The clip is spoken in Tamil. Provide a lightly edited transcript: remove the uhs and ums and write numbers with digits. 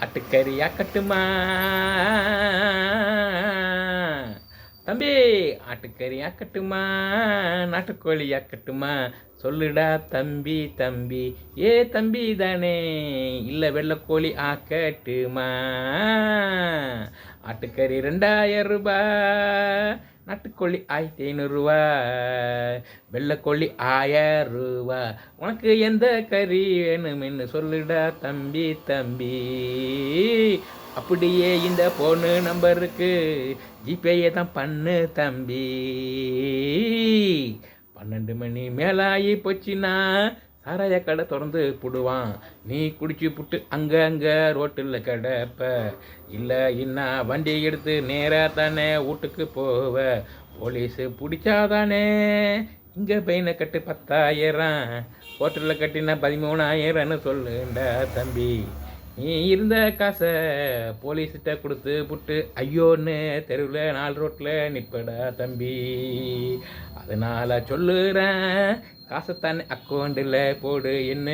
ஆட்டுக்கறி ஆக்கட்டுமா தம்பி? ஆட்டுக்கறி ஆக்கட்டுமா நாட்டுக்கோழி ஆக்கட்டுமா? சொல்லுடா தம்பி தம்பி, ஏ தம்பி தானே, இல்லை வெள்ளைக்கோழி ஆக்கட்டுமா? ஆட்டுக்கறி 2000 ரூபாய், நாட்டுக்கோழி 1500 ரூபா, வெள்ளைக்கோழி 1000 ரூபா. உனக்கு எந்த கறி வேணும்னு சொல்லுடா தம்பி தம்பி. அப்படியே இந்த போனு நம்பருக்கு ஜிபேயை தான் பண்ணு தம்பி. 12 மணி மேலாகி போச்சுன்னா சாராய கடை திறந்து போடுவான். நீ குடிச்சு புட்டு அங்கே ரோட்டில் கிடப்ப. இல்லை இன்னா வண்டி எடுத்து நேராக தானே வீட்டுக்கு போவ. போலீஸு பிடிச்சாதானே இங்கே பையனை கட்டு 10,000, ஹோட்டலில் கட்டினா 13,000ன்னு சொல்லுண்டா தம்பி. நீ இருந்த காசை போலீஸ்கிட்ட கொடுத்து புட்டு ஐயோன்னு தெருவில் 4 ரோட்டில் நிற்படா தம்பி. அதனால் சொல்லுறேன், காசைத்தானே அக்கௌண்ட்டில் போடு என்ன.